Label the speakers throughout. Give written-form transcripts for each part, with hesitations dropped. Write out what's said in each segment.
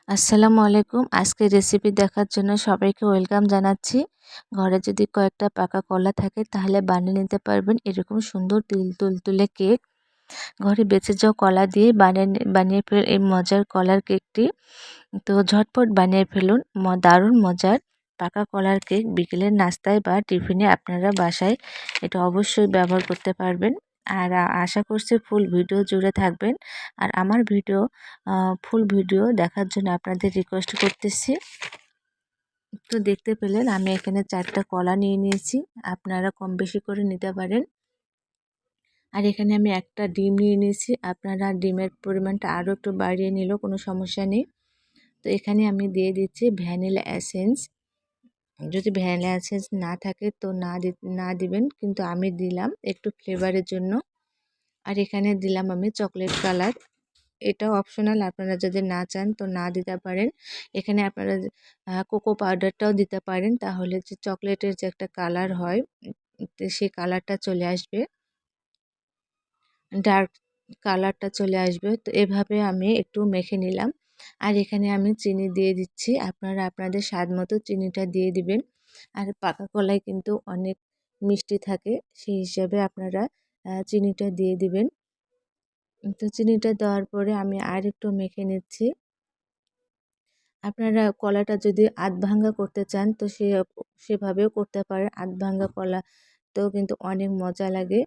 Speaker 1: আসসালামু আলাইকুম। আজকের রেসিপি দেখার জন্য সবাইকে ওয়েলকাম জানাচ্ছি। ঘরে যদি কয়েকটা পাকা কলা থাকে তাহলে বানিয়ে নিতে পারবেন এরকম সুন্দর তুলতুলে কেক। ঘরে বেঁচে যাওয়া কলা দিয়ে বানিয়ে ফেলুন এই মজার কলার কেকটি। তো ঝটপট বানিয়ে ফেলুন দারুণ মজার পাকা কলার কেক। বিকেলের নাস্তায় বা টিফিনে আপনারা বাসায় এটা অবশ্যই ব্যবহার করতে পারবেন। আর আশা করছি ফুল ভিডিও জুড়ে থাকবেন। আর আমার ফুল ভিডিও দেখার জন্য আপনাদের রিকোয়েস্ট করতেছি। তো দেখতে পেলেন আমি এখানে 4টা কলা নিয়ে নিয়েছি, আপনারা কম বেশি করে নিতে পারেন। আর এখানে আমি একটা ডিম নিয়ে নিয়েছি, আপনারা ডিমের পরিমাণটা আরও একটু বাড়িয়ে নিলেও কোনো সমস্যা নেই। তো এখানে আমি দিয়ে দিচ্ছি ভ্যানিলা এসেন্স। যদি ভ্যানিলা এসেন্স না থাকে তো না দিবেন, কিন্তু আমি দিলাম একটু ফ্লেভারের জন্য। আর এখানে দিলাম আমি চকলেট কালার, এটাও অপশনাল, আপনারা যদি না চান তো না দিতে পারেন। এখানে আপনারা কোকো পাউডারটাও দিতে পারেন, তাহলে যে চকলেটের যে একটা কালার হয় সেই কালারটা চলে আসবে, ডার্ক কালারটা চলে আসবে। তো এভাবে আমি একটু মেখে নিলাম। আর এখানে আমি চিনি দিয়ে দিচ্ছি, আপনারা আপনাদের স্বাদ মতো চিনিটা দিয়ে দিবেন। আর পাকা কলায় কিন্তু অনেক মিষ্টি থাকে, সেই হিসাবে আপনারা চিনিটা দিয়ে দিবেন। তো চিনিটা দেওয়ার পরে আমি আর একটু মেখে নিচ্ছি। আপনারা কলাটা যদি আধ ভাঙ্গা করতে চান তো সেভাবেও করতে পারেন। আধ ভাঙ্গা কলা তো কিন্তু অনেক মজা লাগে।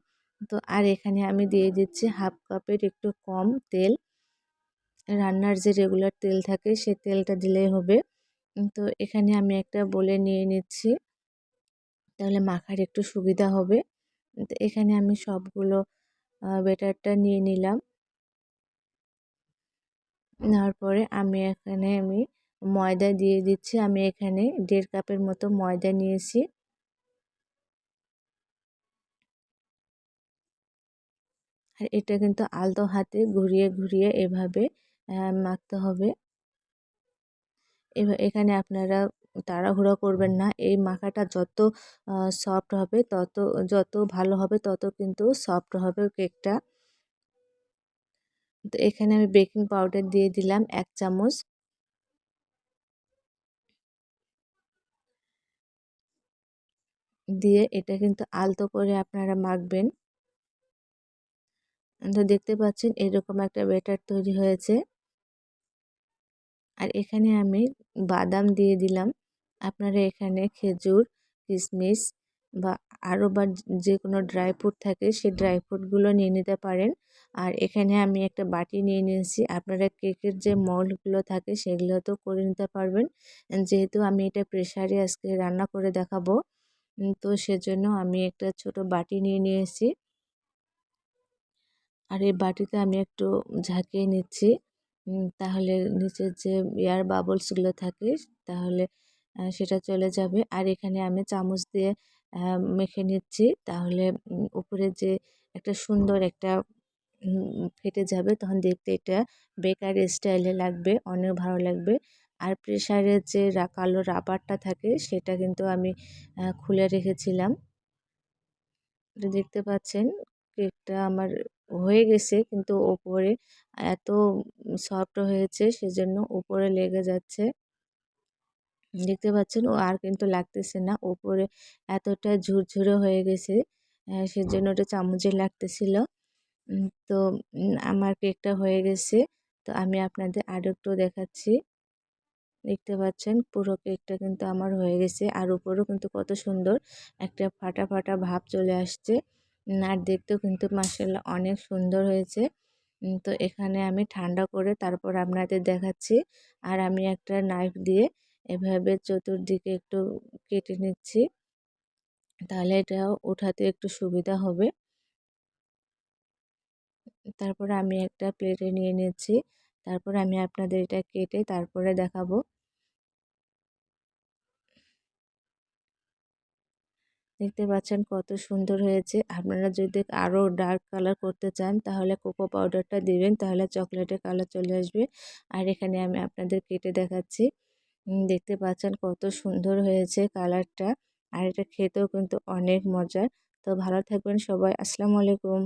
Speaker 1: তো আর এখানে আমি দিয়ে দিচ্ছি হাফ কাপের একটু কম তেল। রান্নার যে রেগুলার তেল থাকে সে তেলটা দিলেই হবে। তো এখানে আমি একটা বলে নিয়ে নিচ্ছি, তাহলে মাখার একটু সুবিধা হবে। তো এখানে আমি সবগুলো ব্যাটারটা নিয়ে নিলাম। নেওয়ার পরে আমি ময়দা দিয়ে দিচ্ছি। আমি এখানে 1.5 কাপের মতো ময়দা নিয়েছি। আর এটা কিন্তু আলতো হাতে ঘুরিয়ে ঘুরিয়ে এভাবে মাখতে হবে। এখানে আপনারা তাড়াহুড়ো করবেন না। এই মাখাটা যত সফট হবে যত ভালো হবে তত কিন্তু সফট হবে কেকটা। তো এখানে আমি বেকিং পাউডার দিয়ে দিলাম 1 চামচ। দিয়ে এটা কিন্তু আলতো করে আপনারা মাখবেন। তো দেখতে পাচ্ছেন এরকম একটা ব্যাটার তৈরি হয়েছে। আর এখানে আমি বাদাম দিয়ে দিলাম। আপনারা এখানে খেজুর, কিশমিশ বা আরও যে কোনো ড্রাই ফ্রুট থাকে সেই ড্রাই ফ্রুটগুলো নিয়ে নিতে পারেন। আর এখানে আমি একটা বাটি নিয়ে নিয়েছি, আপনারা কেকের যে মোল্ডগুলো থাকে সেগুলোতেও করে নিতে পারবেন। যেহেতু আমি এটা প্রেসারে আজকে রান্না করে দেখাবো, তো সেজন্য আমি একটা ছোট বাটি নিয়ে নিয়েছি। আর এই বাটিতে আমি একটু ঝাঁকিয়ে নিচ্ছি, তাহলে নিচের যে এয়ার বাবলসগুলো থাকে তাহলে সেটা চলে যাবে। আর এখানে আমি চামচ দিয়ে মেখে নিচ্ছি, তাহলে উপরে যে একটা সুন্দর একটা ফেটে যাবে, তখন দেখতে এটা বেকারি স্টাইলে লাগবে, অনেক ভালো লাগবে। আর প্রেসারের যে কালো রাবারটা থাকে সেটা কিন্তু আমি খুলে রেখেছিলাম। এটা দেখতে পাচ্ছেন কেকটা আমার হয়ে গেছে, কিন্তু ওপরে এত সফট হয়েছে সেজন্য উপরে লেগে যাচ্ছে। দেখতে পাচ্ছেন ও আর কিন্তু লাগতেছে না, উপরে এতটা ঝুরঝুরে হয়ে গেছে, সেজন্য ওটা চামচে লাগতেছিল। তো আমার কেকটা হয়ে গেছে। তো আমি আপনাদের আরও একটু দেখাচ্ছি। দেখতে পাচ্ছেন পুরো কেকটা কিন্তু আমার হয়ে গেছে। আর উপরেও কিন্তু কত সুন্দর একটা ফাটা ফাটা ভাব চলে আসছে। আর দেখতেও কিন্তু মাশাআল্লাহ অনেক সুন্দর হয়েছে। তো এখানে আমি ঠান্ডা করে তারপর আপনাদের দেখাচ্ছি। আর আমি একটা নাইফ দিয়ে এভাবে চতুর্দিকে একটু কেটে নিচ্ছি, তাহলে এটা ওঠাতে একটু সুবিধা হবে। তারপরে আমি একটা প্লেটে নিয়ে নিচ্ছি। তারপরে আমি আপনাদের এটা কেটে তারপরে দেখাবো। দেখতে পাচ্ছেন কত সুন্দর হয়েছে। আপনারা যদি আরও ডার্ক কালার করতে চান তাহলে কোকো পাউডারটা দিবেন, তাহলে চকলেটের কালার চলে আসবে। আর এখানে আমি আপনাদের কেটে দেখাচ্ছি। দেখতে পাচ্ছেন কত সুন্দর হয়েছে কালারটা। আর এটা খেতেও কিন্তু অনেক মজার। তো ভালো থাকবেন সবাই। আসসালামু আলাইকুম।